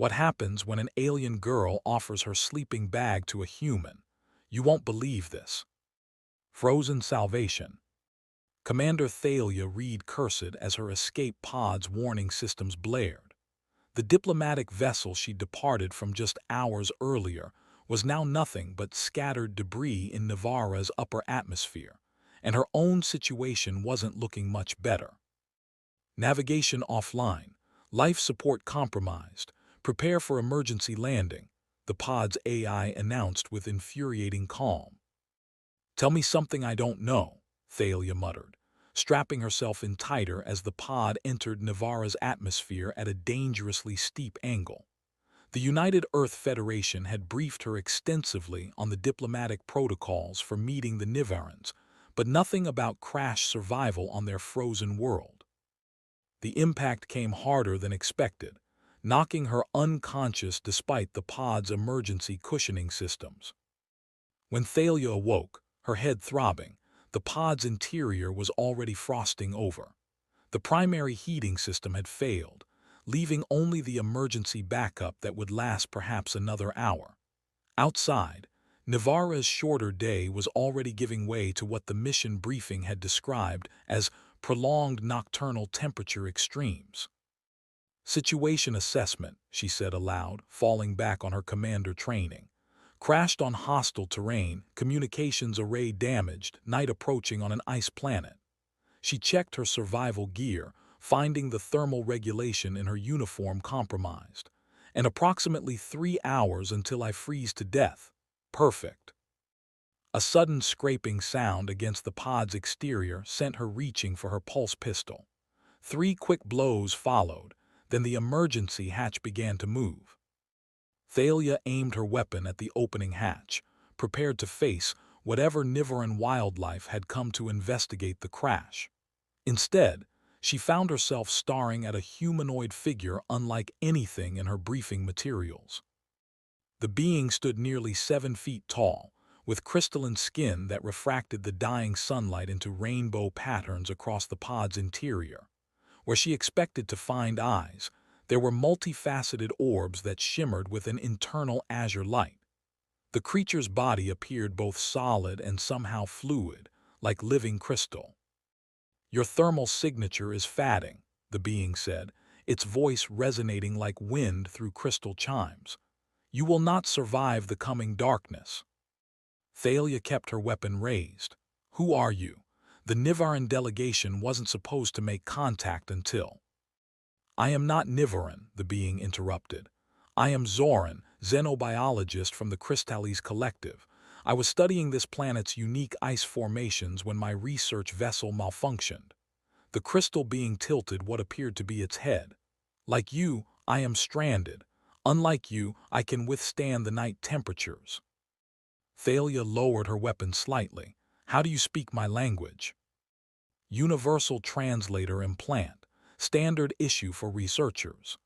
What happens when an alien girl offers her sleeping bag to a human? You won't believe this. Frozen salvation. Commander Thalia Reed cursed as her escape pod's warning systems blared. The diplomatic vessel she departed from just hours earlier was now nothing but scattered debris in Navarra's upper atmosphere, and her own situation wasn't looking much better. Navigation offline. Life support compromised. Prepare for emergency landing, the pod's AI announced with infuriating calm. Tell me something I don't know, Thalia muttered, strapping herself in tighter as the pod entered Navarra's atmosphere at a dangerously steep angle. The United Earth Federation had briefed her extensively on the diplomatic protocols for meeting the Nivarans, but nothing about crash survival on their frozen world. The impact came harder than expected, knocking her unconscious despite the pod's emergency cushioning systems. When Thalia awoke, her head throbbing, the pod's interior was already frosting over. The primary heating system had failed, leaving only the emergency backup that would last perhaps another hour. Outside, Navarra's shorter day was already giving way to what the mission briefing had described as prolonged nocturnal temperature extremes. Situation assessment, she said aloud, falling back on her commander training. Crashed on hostile terrain, communications array damaged, night approaching on an ice planet. She checked her survival gear, finding the thermal regulation in her uniform compromised. And approximately 3 hours until I freeze to death. Perfect. A sudden scraping sound against the pod's exterior sent her reaching for her pulse pistol. 3 quick blows followed, then the emergency hatch began to move. Thalia aimed her weapon at the opening hatch, prepared to face whatever Nivaran wildlife had come to investigate the crash. Instead, she found herself staring at a humanoid figure unlike anything in her briefing materials. The being stood nearly 7 feet tall, with crystalline skin that refracted the dying sunlight into rainbow patterns across the pod's interior. Where she expected to find eyes, there were multifaceted orbs that shimmered with an internal azure light. The creature's body appeared both solid and somehow fluid, like living crystal. Your thermal signature is fading, the being said, its voice resonating like wind through crystal chimes. You will not survive the coming darkness. Thalia kept her weapon raised. Who are you? The Nivaran delegation wasn't supposed to make contact until. I am not Nivaran, the being interrupted. I am Zoran, xenobiologist from the Crystales Collective. I was studying this planet's unique ice formations when my research vessel malfunctioned. The crystal being tilted what appeared to be its head. Like you, I am stranded. Unlike you, I can withstand the night temperatures. Thalia lowered her weapon slightly. How do you speak my language? Universal Translator Implant, standard issue for researchers.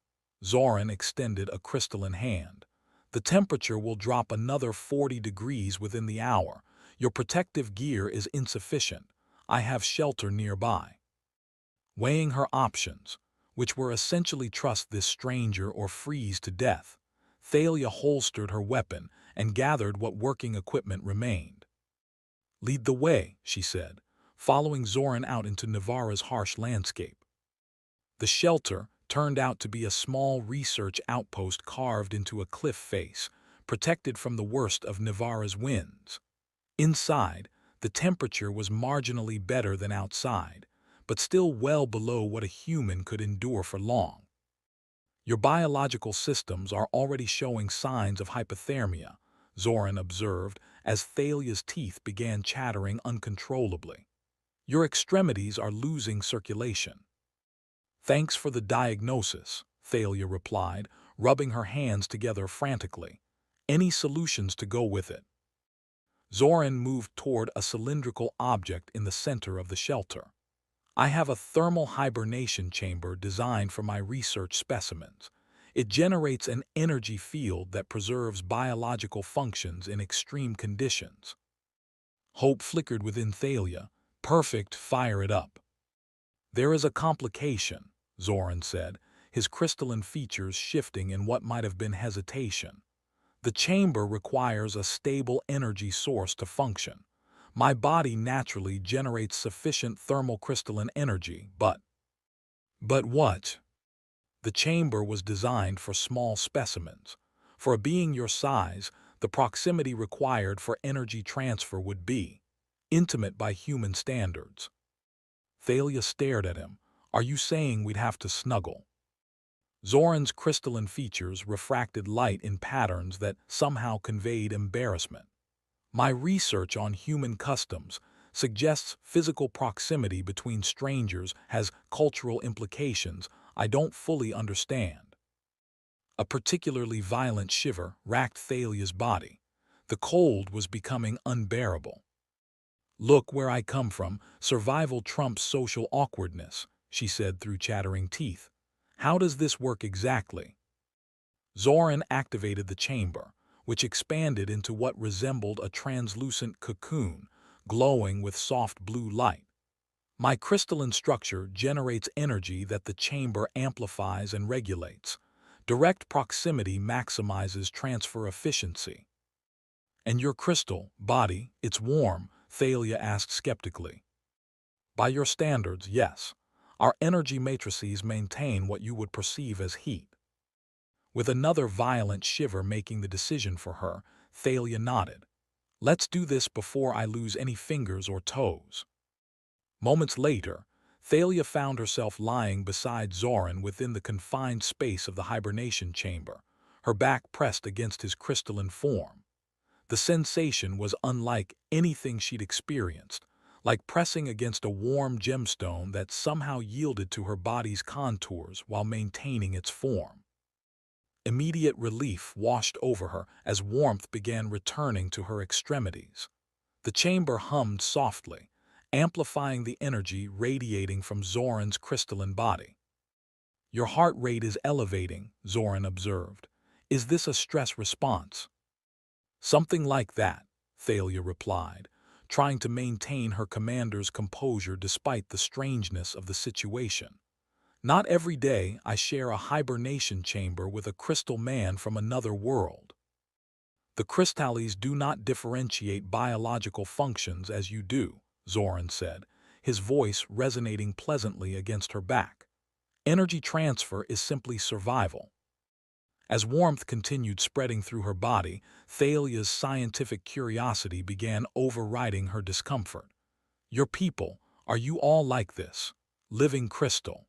Zoran extended a crystalline hand. The temperature will drop another 40 degrees within the hour. Your protective gear is insufficient. I have shelter nearby. Weighing her options, which were essentially trust this stranger or freeze to death, Thalia holstered her weapon and gathered what working equipment remained. Lead the way, she said, following Zoran out into Navarra's harsh landscape. The shelter turned out to be a small research outpost carved into a cliff face, protected from the worst of Navarra's winds. Inside, the temperature was marginally better than outside, but still well below what a human could endure for long. Your biological systems are already showing signs of hypothermia, Zoran observed as Thalia's teeth began chattering uncontrollably. Your extremities are losing circulation. Thanks for the diagnosis, Thalia replied, rubbing her hands together frantically. Any solutions to go with it? Zoran moved toward a cylindrical object in the center of the shelter. I have a thermal hibernation chamber designed for my research specimens. It generates an energy field that preserves biological functions in extreme conditions. Hope flickered within Thalia. Perfect, fire it up. There is a complication, Zoran said, his crystalline features shifting in what might have been hesitation. The chamber requires a stable energy source to function. My body naturally generates sufficient thermal crystalline energy, but what? The chamber was designed for small specimens. For a being your size, the proximity required for energy transfer would be intimate by human standards. Thalia stared at him. Are you saying we'd have to snuggle? Zoran's crystalline features refracted light in patterns that somehow conveyed embarrassment. My research on human customs suggests physical proximity between strangers has cultural implications I don't fully understand. A particularly violent shiver racked Thalia's body. The cold was becoming unbearable. Look where I come from, survival trumps social awkwardness, she said through chattering teeth. How does this work exactly? Zoran activated the chamber, which expanded into what resembled a translucent cocoon, glowing with soft blue light. My crystalline structure generates energy that the chamber amplifies and regulates. Direct proximity maximizes transfer efficiency. And your crystal body, it's warm, Thalia asked skeptically. By your standards, yes. Our energy matrices maintain what you would perceive as heat. With another violent shiver making the decision for her, Thalia nodded. Let's do this before I lose any fingers or toes. Moments later, Thalia found herself lying beside Zoran within the confined space of the hibernation chamber, her back pressed against his crystalline form. The sensation was unlike anything she'd experienced, like pressing against a warm gemstone that somehow yielded to her body's contours while maintaining its form. Immediate relief washed over her as warmth began returning to her extremities. The chamber hummed softly, amplifying the energy radiating from Zoran's crystalline body. Your heart rate is elevating, Zoran observed. Is this a stress response? Something like that, Thalia replied, trying to maintain her commander's composure despite the strangeness of the situation. Not every day I share a hibernation chamber with a crystal man from another world. The crystales do not differentiate biological functions as you do, Zoran said, his voice resonating pleasantly against her back. Energy transfer is simply survival. As warmth continued spreading through her body, Thalia's scientific curiosity began overriding her discomfort. Your people, are you all like this? Living crystal.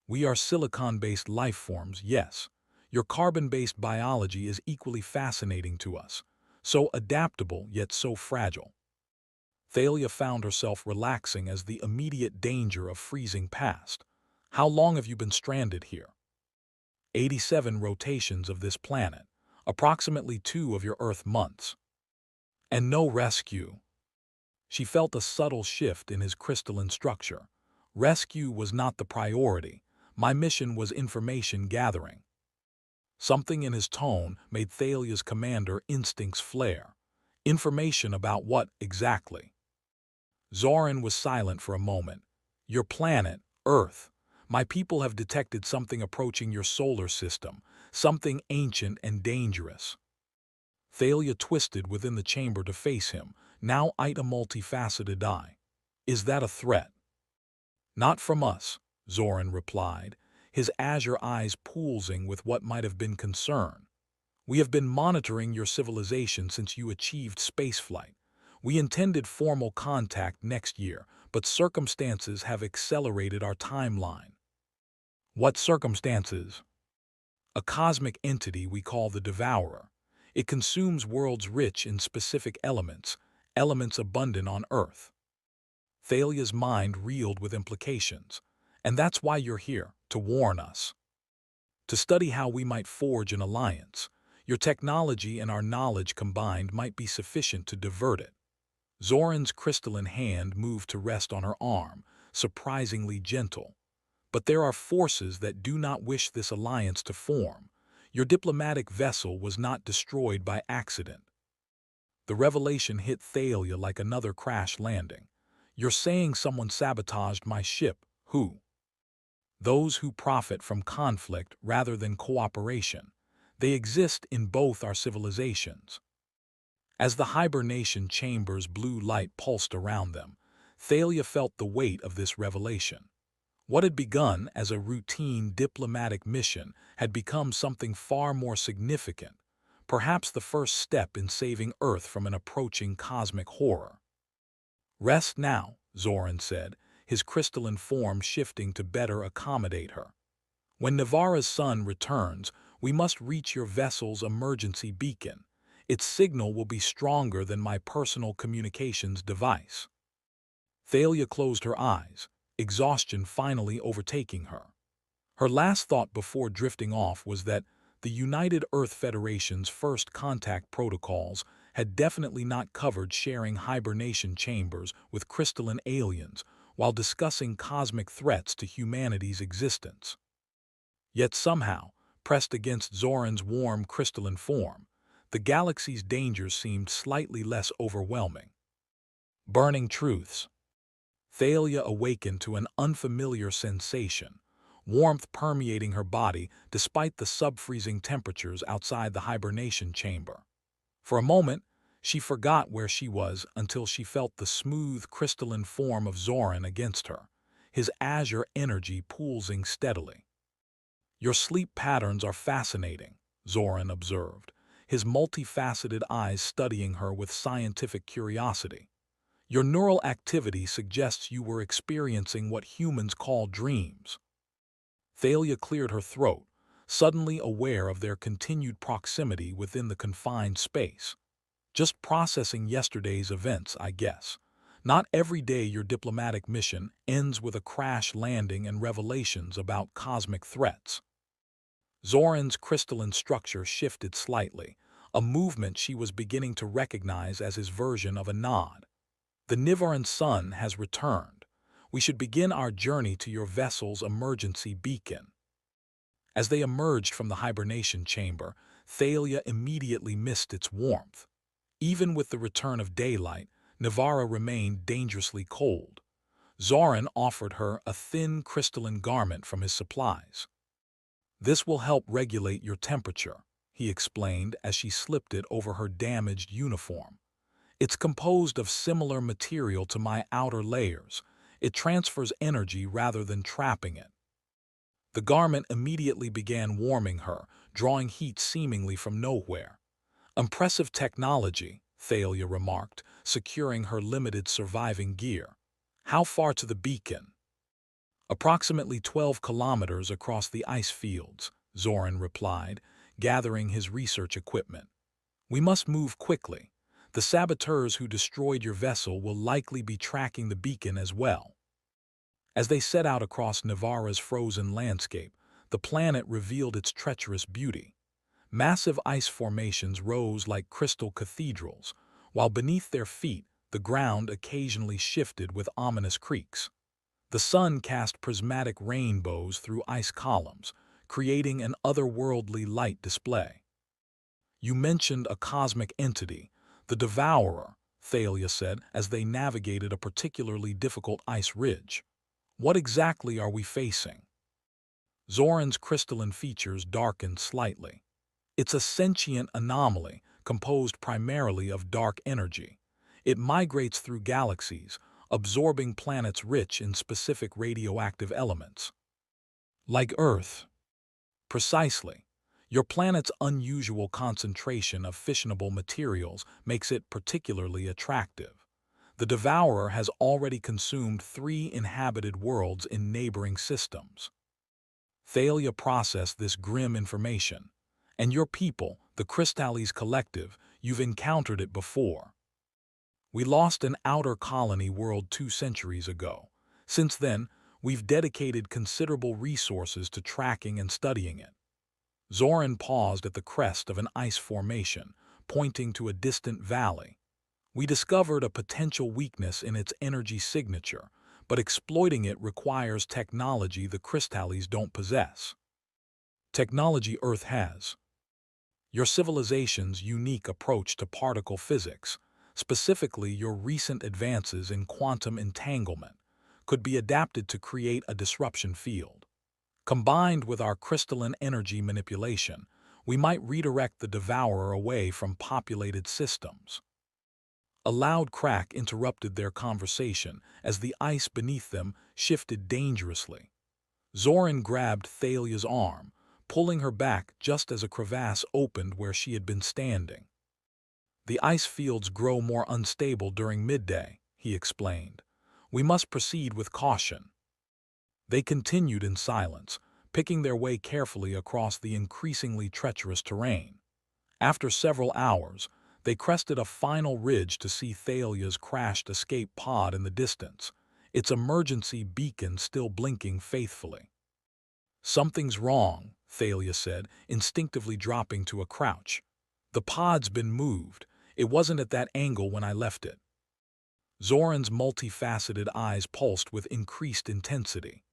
We are silicon-based life forms, yes. Your carbon-based biology is equally fascinating to us. So adaptable, yet so fragile. Thalia found herself relaxing as the immediate danger of freezing passed. How long have you been stranded here? 87 rotations of this planet, approximately 2 of your Earth months. And no rescue. She felt a subtle shift in his crystalline structure. Rescue was not the priority. My mission was information gathering. Something in his tone made Thalia's commander instincts flare. Information about what, exactly? Zoran was silent for a moment. Your planet, Earth. My people have detected something approaching your solar system, something ancient and dangerous. Thalia twisted within the chamber to face him, now a multifaceted eye. Is that a threat? Not from us, Zoran replied, his azure eyes pulsing with what might have been concern. We have been monitoring your civilization since you achieved spaceflight. We intended formal contact next year, but circumstances have accelerated our timeline. What circumstances? A cosmic entity we call the Devourer. It consumes worlds rich in specific elements, elements abundant on Earth. Thalia's mind reeled with implications. And that's why you're here, to warn us. To study how we might forge an alliance. Your technology and our knowledge combined might be sufficient to divert it. Zoran's crystalline hand moved to rest on her arm, surprisingly gentle. But there are forces that do not wish this alliance to form. Your diplomatic vessel was not destroyed by accident. The revelation hit Thalia like another crash landing. You're saying someone sabotaged my ship. Who? those who profit from conflict rather than cooperation. They exist in both our civilizations. As the hibernation chamber's blue light pulsed around them, Thalia felt the weight of this revelation. What had begun as a routine diplomatic mission had become something far more significant, perhaps the first step in saving Earth from an approaching cosmic horror. "Rest now," Zoran said, his crystalline form shifting to better accommodate her. "When Navara's sun returns, we must reach your vessel's emergency beacon. Its signal will be stronger than my personal communications device." Thalia closed her eyes, exhaustion finally overtaking her. Her last thought before drifting off was that the United Earth Federation's first contact protocols had definitely not covered sharing hibernation chambers with crystalline aliens while discussing cosmic threats to humanity's existence. Yet somehow, pressed against Zoran's warm crystalline form, the galaxy's dangers seemed slightly less overwhelming. Burning truths. Thalia awakened to an unfamiliar sensation, warmth permeating her body despite the sub-freezing temperatures outside the hibernation chamber. For a moment, she forgot where she was until she felt the smooth, crystalline form of Zoran against her, his azure energy pulsing steadily. "Your sleep patterns are fascinating," Zoran observed, his multifaceted eyes studying her with scientific curiosity. "Your neural activity suggests you were experiencing what humans call dreams." Thalia cleared her throat, suddenly aware of their continued proximity within the confined space. "Just processing yesterday's events, I guess. Not every day your diplomatic mission ends with a crash landing and revelations about cosmic threats." Zoran's crystalline structure shifted slightly, a movement she was beginning to recognize as his version of a nod. "The Nivaran sun has returned. We should begin our journey to your vessel's emergency beacon." As they emerged from the hibernation chamber, Thalia immediately missed its warmth. Even with the return of daylight, Nivara remained dangerously cold. Zoran offered her a thin crystalline garment from his supplies. "This will help regulate your temperature," he explained as she slipped it over her damaged uniform. "It's composed of similar material to my outer layers. It transfers energy rather than trapping it." The garment immediately began warming her, drawing heat seemingly from nowhere. "Impressive technology," Thalia remarked, securing her limited surviving gear. "How far to the beacon?" "Approximately 12 kilometers across the ice fields," Zoran replied, gathering his research equipment. "We must move quickly. The saboteurs who destroyed your vessel will likely be tracking the beacon as well." As they set out across Nivara's frozen landscape, the planet revealed its treacherous beauty. Massive ice formations rose like crystal cathedrals, while beneath their feet the ground occasionally shifted with ominous creaks. The sun cast prismatic rainbows through ice columns, creating an otherworldly light display. "You mentioned a cosmic entity, the Devourer," Thalia said as they navigated a particularly difficult ice ridge. "What exactly are we facing?" Zoran's crystalline features darkened slightly. "It's a sentient anomaly composed primarily of dark energy. It migrates through galaxies, absorbing planets rich in specific radioactive elements." "Like Earth." "Precisely. Your planet's unusual concentration of fissionable materials makes it particularly attractive. The Devourer has already consumed 3 inhabited worlds in neighboring systems." Thalia processed this grim information. "And your people, the Crystales Collective, you've encountered it before." "We lost an outer colony world 2 centuries ago. Since then, we've dedicated considerable resources to tracking and studying it." Zoran paused at the crest of an ice formation, pointing to a distant valley. "We discovered a potential weakness in its energy signature, but exploiting it requires technology the Crystales don't possess." "Technology Earth has." "Your civilization's unique approach to particle physics, specifically your recent advances in quantum entanglement, could be adapted to create a disruption field." Combined with our crystalline energy manipulation, we might redirect the devourer away from populated systems. A loud crack interrupted their conversation as the ice beneath them shifted dangerously. Zoran grabbed Thalia's arm, pulling her back just as a crevasse opened where she had been standing. "The ice fields grow more unstable during midday," he explained. "We must proceed with caution." They continued in silence, picking their way carefully across the increasingly treacherous terrain. After several hours, they crested a final ridge to see Thalia's crashed escape pod in the distance, its emergency beacon still blinking faithfully. "Something's wrong," Thalia said, instinctively dropping to a crouch. "The pod's been moved. It wasn't at that angle when I left it." Zoran's multifaceted eyes pulsed with increased intensity.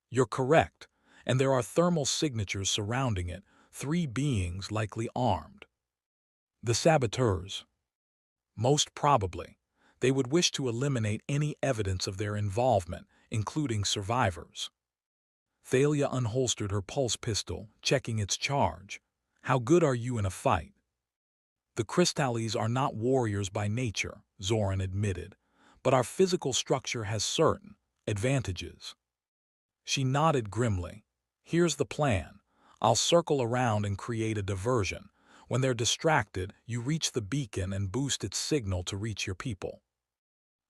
"You're correct, and there are thermal signatures surrounding it, 3 beings likely armed. The saboteurs. Most probably, they would wish to eliminate any evidence of their involvement, including survivors." Thalia unholstered her pulse pistol, checking its charge. "How good are you in a fight?" "The Crystales are not warriors by nature," Zoran admitted, "but our physical structure has certain advantages." She nodded grimly. "Here's the plan. I'll circle around and create a diversion. When they're distracted, you reach the beacon and boost its signal to reach your people."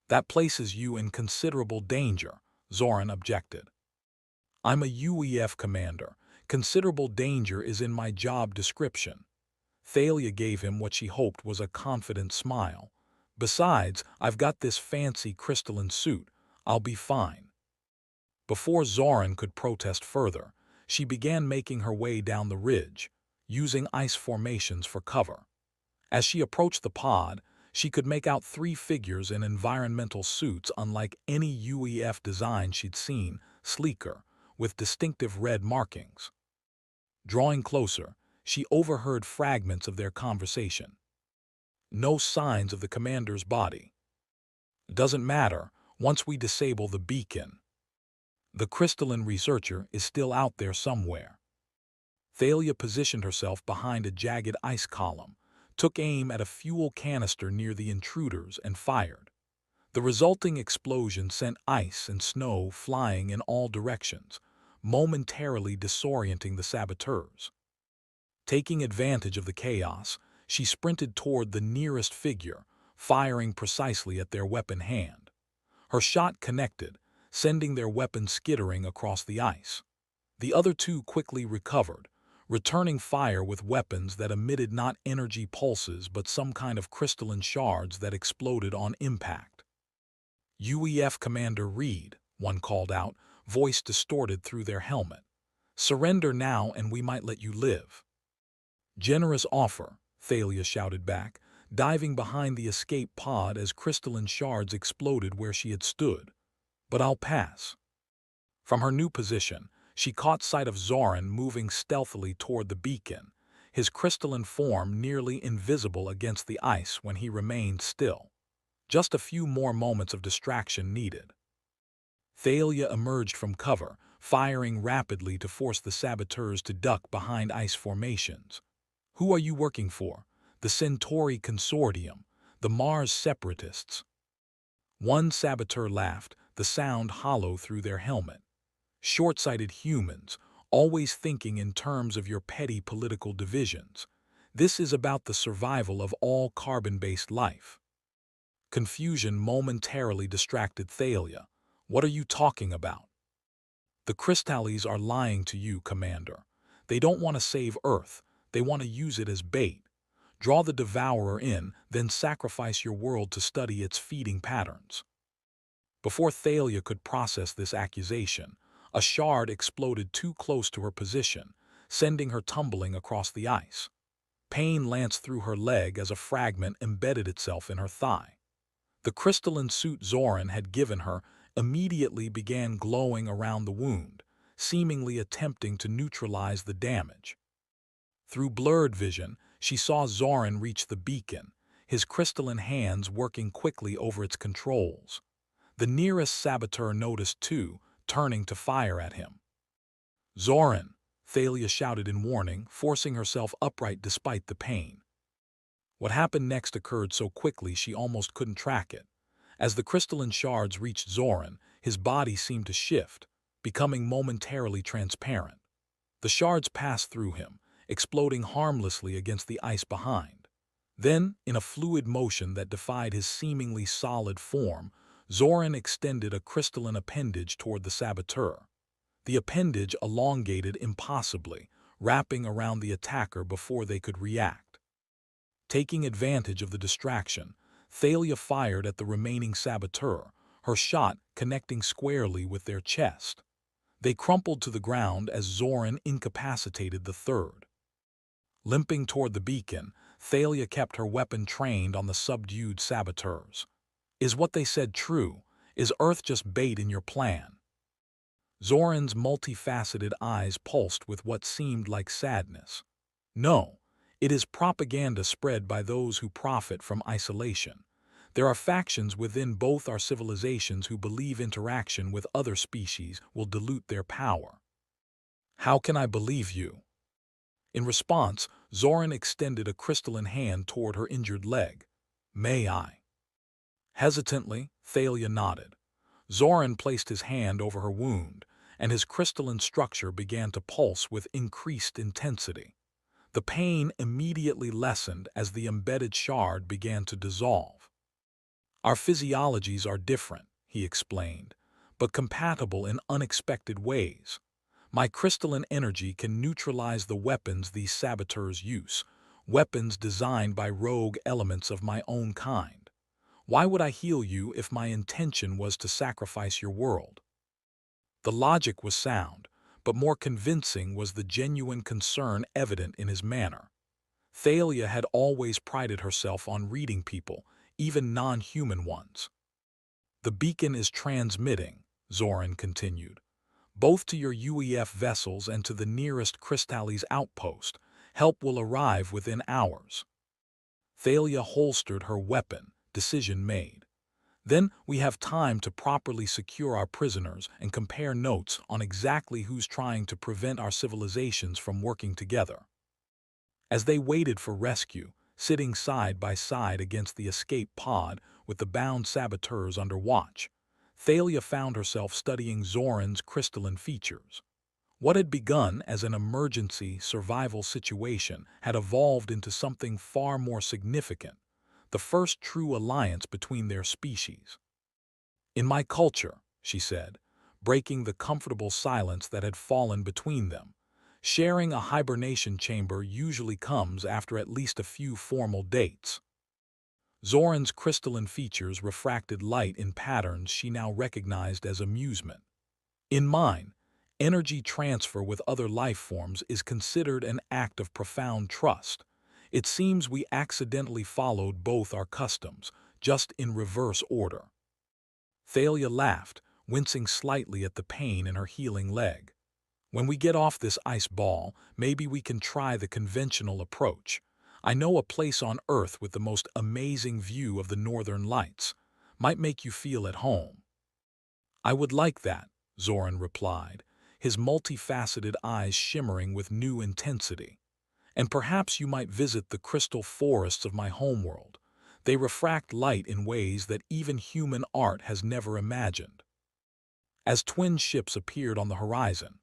"That places you in considerable danger," Zoran objected. "I'm a UEF commander. Considerable danger is in my job description." Thalia gave him what she hoped was a confident smile. "Besides, I've got this fancy crystalline suit. I'll be fine." Before Zoran could protest further, she began making her way down the ridge, using ice formations for cover. As she approached the pod, she could make out 3 figures in environmental suits unlike any UEF design she'd seen, sleeker, with distinctive red markings. Drawing closer, she overheard fragments of their conversation. "No signs of the commander's body." "Doesn't matter, once we disable the beacon. The crystalline researcher is still out there somewhere." Thalia positioned herself behind a jagged ice column, took aim at a fuel canister near the intruders, and fired. The resulting explosion sent ice and snow flying in all directions, momentarily disorienting the saboteurs. Taking advantage of the chaos, she sprinted toward the nearest figure, firing precisely at their weapon hand. Her shot connected, sending their weapon skittering across the ice. The other 2 quickly recovered, returning fire with weapons that emitted not energy pulses but some kind of crystalline shards that exploded on impact. "UEF Commander Reed," one called out, voice distorted through their helmet. "Surrender now and we might let you live." "Generous offer," Thalia shouted back, diving behind the escape pod as crystalline shards exploded where she had stood. "But I'll pass." From her new position, she caught sight of Zoran moving stealthily toward the beacon, his crystalline form nearly invisible against the ice when he remained still. Just a few more moments of distraction needed. Thalia emerged from cover, firing rapidly to force the saboteurs to duck behind ice formations. "Who are you working for? The Centauri Consortium, the Mars Separatists?" One saboteur laughed, the sound hollow through their helmet. "Short-sighted humans, always thinking in terms of your petty political divisions. This is about the survival of all carbon-based life." Confusion momentarily distracted Thalia. "What are you talking about?" "The Crystales are lying to you, Commander. They don't want to save Earth. They want to use it as bait. Draw the devourer in, then sacrifice your world to study its feeding patterns." Before Thalia could process this accusation, a shard exploded too close to her position, sending her tumbling across the ice. Pain lanced through her leg as a fragment embedded itself in her thigh. The crystalline suit Zoran had given her immediately began glowing around the wound, seemingly attempting to neutralize the damage. Through blurred vision, she saw Zoran reach the beacon, his crystalline hands working quickly over its controls. The nearest saboteur noticed too, turning to fire at him. Zoran, Thalia shouted in warning, forcing herself upright despite the pain. What happened next occurred so quickly she almost couldn't track it. As the crystalline shards reached Zoran, his body seemed to shift, becoming momentarily transparent. The shards passed through him, exploding harmlessly against the ice behind. Then, in a fluid motion that defied his seemingly solid form, Zoran extended a crystalline appendage toward the saboteur. The appendage elongated impossibly, wrapping around the attacker before they could react. Taking advantage of the distraction, Thalia fired at the remaining saboteur, her shot connecting squarely with their chest. They crumpled to the ground as Zoran incapacitated the third. Limping toward the beacon, Thalia kept her weapon trained on the subdued saboteurs. Is what they said true? Is Earth just bait in your plan? Zoran's multifaceted eyes pulsed with what seemed like sadness. No, it is propaganda spread by those who profit from isolation. There are factions within both our civilizations who believe interaction with other species will dilute their power. How can I believe you? In response, Zoran extended a crystalline hand toward her injured leg. May I? Hesitantly, Thalia nodded. Zoran placed his hand over her wound, and his crystalline structure began to pulse with increased intensity. The pain immediately lessened as the embedded shard began to dissolve. Our physiologies are different, he explained, but compatible in unexpected ways. My crystalline energy can neutralize the weapons these saboteurs use, weapons designed by rogue elements of my own kind. Why would I heal you if my intention was to sacrifice your world? The logic was sound, but more convincing was the genuine concern evident in his manner. Thalia had always prided herself on reading people, even non-human ones. The beacon is transmitting, Zoran continued, both to your UEF vessels and to the nearest Crystallis outpost. Help will arrive within hours. Thalia holstered her weapon, decision made. Then we have time to properly secure our prisoners and compare notes on exactly who's trying to prevent our civilizations from working together. As they waited for rescue, sitting side by side against the escape pod with the bound saboteurs under watch, Thalia found herself studying Zoran's crystalline features. What had begun as an emergency survival situation had evolved into something far more significant, the first true alliance between their species. In my culture, she said, breaking the comfortable silence that had fallen between them, sharing a hibernation chamber usually comes after at least a few formal dates. Zoran's crystalline features refracted light in patterns she now recognized as amusement. In mine, energy transfer with other life forms is considered an act of profound trust. It seems we accidentally followed both our customs, just in reverse order. Thalia laughed, wincing slightly at the pain in her healing leg. When we get off this ice ball, maybe we can try the conventional approach. I know a place on Earth with the most amazing view of the northern lights. Might make you feel at home. I would like that, Zoran replied, his multifaceted eyes shimmering with new intensity. And perhaps you might visit the crystal forests of my homeworld. They refract light in ways that even human art has never imagined. As twin ships appeared on the horizon,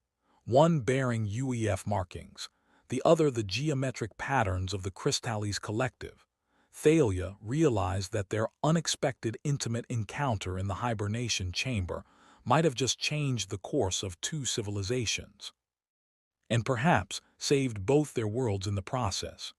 one bearing UEF markings, the other the geometric patterns of the Crystallis collective, Thalia realized that their unexpected intimate encounter in the hibernation chamber might have just changed the course of two civilizations, and perhaps saved both their worlds in the process.